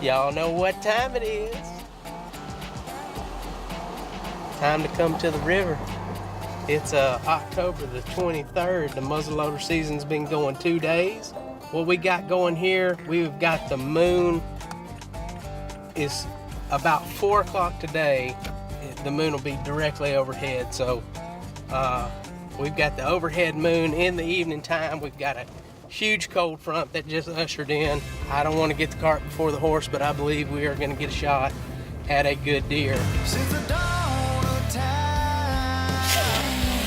Y'all know what time it is. Time to come to the river. It's October the 23rd. The muzzleloader season's been going 2 days. What we got going here, we've got the moon. It's about 4 o'clock today. The moon will be directly overhead. So we've got the overhead moon in the evening time. We've got a huge cold front that just ushered in. I don't want to get the cart before the horse, but I believe we are going to get a shot at a good deer. Since the dawn of time,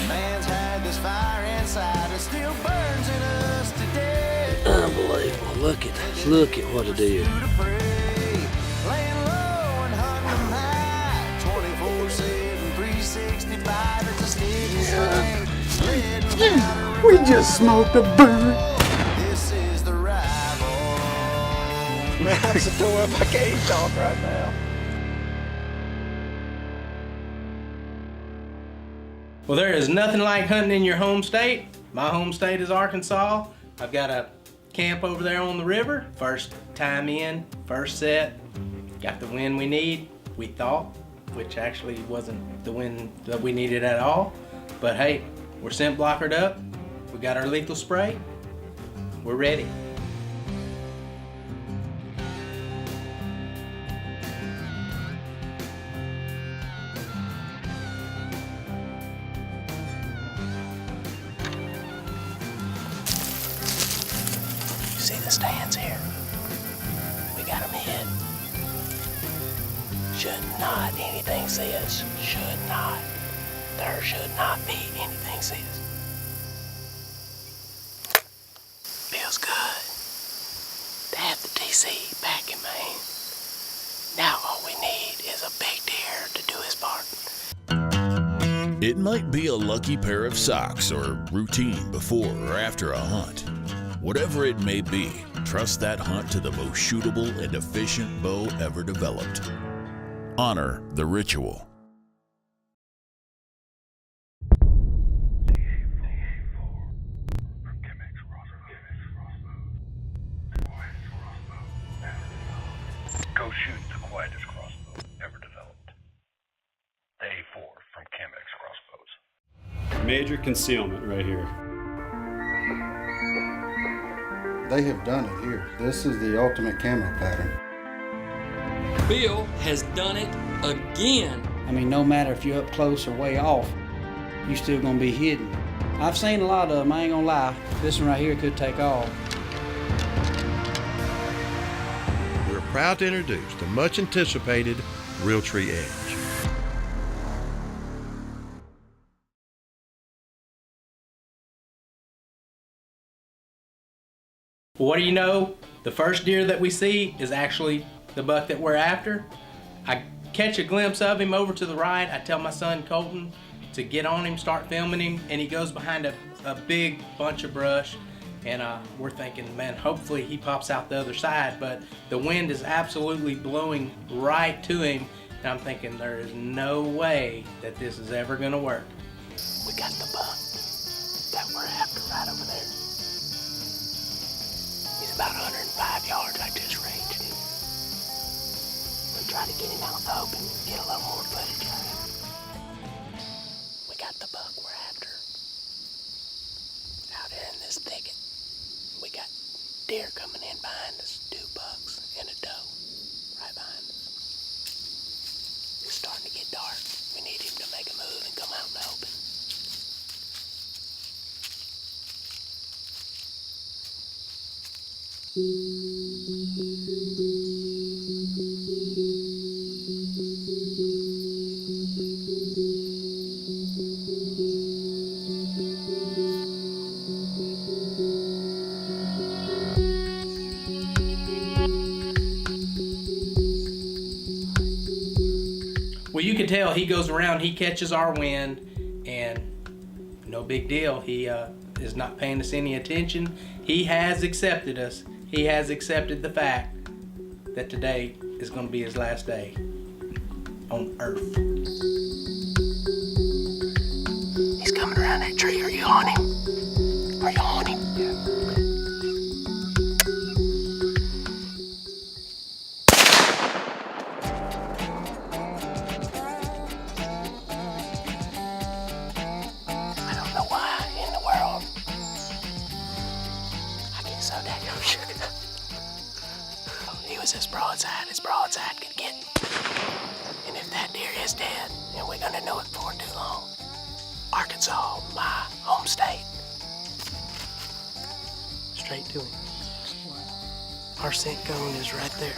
man's had this fire inside. It still burns in us today. Unbelievable. Look at what it is. Laying low and hunting high, 24/7, 365. It's a steady swing. We just smoked a bird. This is the rival. Man, I'm so tore up. I can't talk right now. Well, there is nothing like hunting in your home state. My home state is Arkansas. I've got a camp over there on the river. First time in, first set. Got the wind we need, we thought, which actually wasn't the wind that we needed at all. But hey, we're scent blockered up. We got our lethal spray. We're ready. See the stands here? We got them hit. Should not, anything says, should not. There should not be anything says. Feels good to have the TC back in my hand. Now all we need is a big deer to do his part. It might be a lucky pair of socks or routine before or after a hunt. Whatever it may be, trust that hunt to the most shootable and efficient bow ever developed. Honor the ritual. Go shoot the quietest crossbow ever developed. A4 from Chemex Crossbows. Major concealment right here. They have done it here. This is the ultimate camo pattern. Bill has done it again. I mean, no matter if you're up close or way off, you're still gonna be hidden. I've seen a lot of them, I ain't gonna lie. This one right here could take off. We're proud to introduce the much anticipated Realtree Edge. Well, what do you know? The first deer that we see is actually the buck that we're after. I catch a glimpse of him over to the right. I tell my son Colton to get on him, start filming him, and he goes behind a big bunch of brush. And we're thinking, man, hopefully he pops out the other side, but the wind is absolutely blowing right to him. And I'm thinking there is no way that this is ever gonna work. We got the buck that we're after right over there. He's about 105 yards. I just ranged him. We'll try to get him out in the open, get a little more footage of him. We got the buck we're after. Out here in this thicket. We got deer coming in behind us, 2 bucks and a doe right behind us. It's starting to get dark. We need him to make a move and come out in the open. Well, you can tell he goes around, he catches our wind, and no big deal. He is not paying us any attention. He has accepted us. He has accepted the fact that today is going to be his last day on Earth. He's coming around that tree. Are you on him? Are you on him? Yeah. so daggone shook up. He was as broadside as broadside could get. And if that deer is dead, and we're gonna know it before too long, Arkansas, my home state. Straight to him. Our scent cone is right there.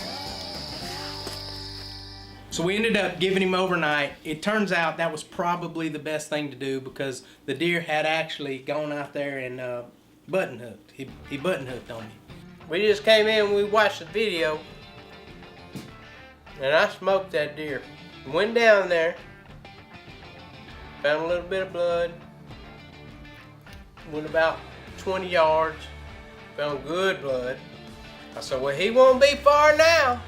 So we ended up giving him overnight. It turns out that was probably the best thing to do because the deer had actually gone out there and button hooked. He button hooked on me. We just came in and we watched the video and I smoked that deer. Went down there, found a little bit of blood, went about 20 yards, found good blood. I said, well, he won't be far now.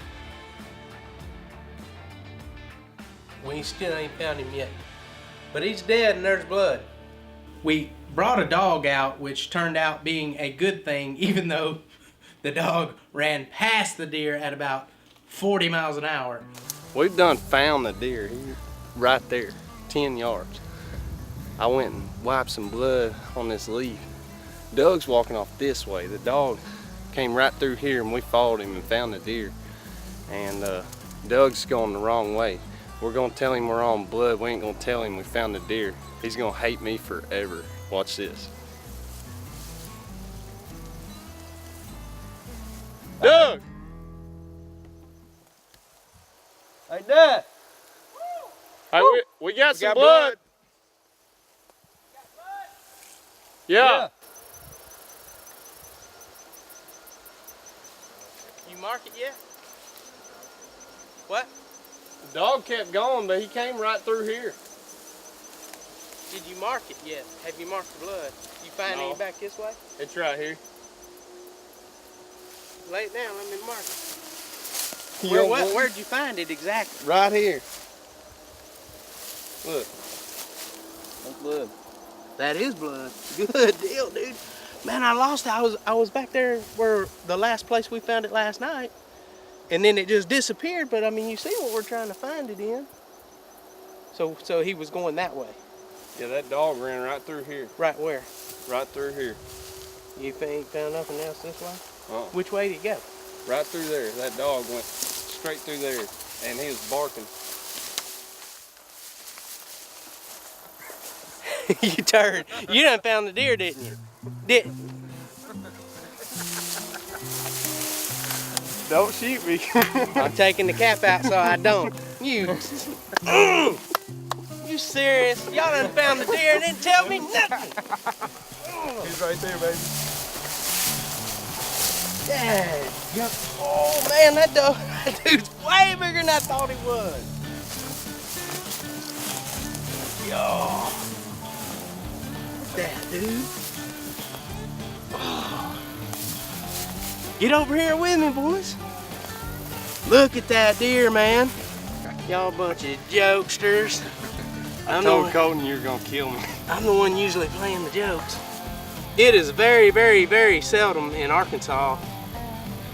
We still ain't found him yet. But he's dead and there's blood. We brought a dog out, which turned out being a good thing, even though the dog ran past the deer at about 40 miles an hour. We've done found the deer right there, 10 yards. I went and wiped some blood on this leaf. Doug's walking off this way. The dog came right through here and we followed him and found the deer. And Doug's going the wrong way. We're gonna tell him we're on blood. We ain't gonna tell him we found the deer. He's gonna hate me forever. Watch this. Doug! Hey, Dad! Hey, we got some blood. Yeah. You mark it yet? What? The dog kept going, but he came right through here. Did you mark it yet? Have you marked the blood? You find any back this way? It's right here. Lay it down, let me mark it. Where'd you find it exactly? Right here. Look. That's blood. That is blood. Good deal, dude. Man, I lost it. I was back there where the last place we found it last night. And then it just disappeared, but I mean, you see what we're trying to find it in. So he was going that way. Yeah, that dog ran right through here. Right where? Right through here. You ain't found nothing else this way? Which way did he go? Right through there. That dog went straight through there, and he was barking. You turned. You done found the deer, didn't you? Don't shoot me. I'm taking the cap out so I don't. You serious? Y'all done found the deer and didn't tell me nothing. He's right there, baby. Yeah. Oh man, that dude's way bigger than I thought he was. Yo. Look at that, dude. Oh. Get over here with me, boys. Look at that deer, man. Y'all a bunch of jokesters. I told Colton you were gonna kill me. I'm the one usually playing the jokes. It is very, very, very seldom in Arkansas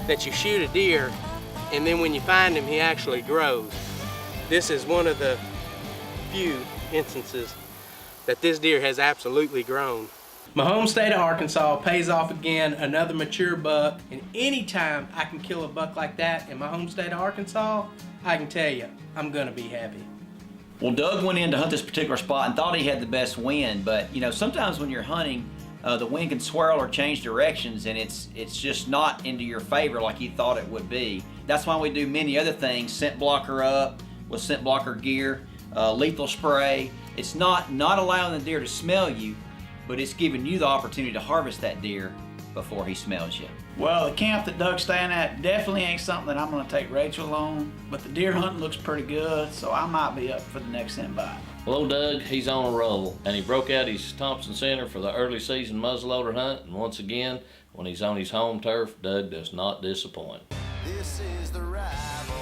that you shoot a deer and then when you find him, he actually grows. This is one of the few instances that this deer has absolutely grown. My home state of Arkansas pays off again, another mature buck, and anytime I can kill a buck like that in my home state of Arkansas, I can tell you, I'm gonna be happy. Well, Doug went in to hunt this particular spot and thought he had the best wind, but you know, sometimes when you're hunting, the wind can swirl or change directions and it's just not into your favor like you thought it would be. That's why we do many other things, scent blocker up with scent blocker gear, lethal spray. It's not allowing the deer to smell you, but it's giving you the opportunity to harvest that deer before he smells you. Well, the camp that Doug's staying at definitely ain't something that I'm gonna take Rachel on, but the deer hunting looks pretty good, so I might be up for the next invite. Well, Doug, he's on a roll, and he broke out his Thompson Center for the early season muzzleloader hunt, and once again, when he's on his home turf, Doug does not disappoint. This is the rival.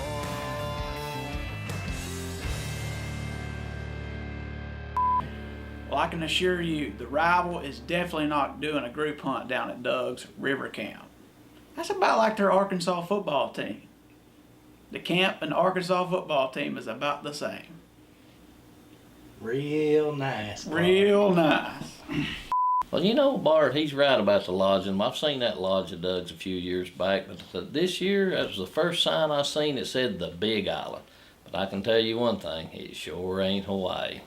Well, I can assure you, the rival is definitely not doing a group hunt down at Doug's River Camp. That's about like their Arkansas football team. The camp and the Arkansas football team is about the same. Real nice. Real nice. Well, you know, Bart, he's right about the lodging. I've seen that lodge of Doug's a few years back, but this year, that was the first sign I seen that said the Big Island. But I can tell you one thing, it sure ain't Hawaii.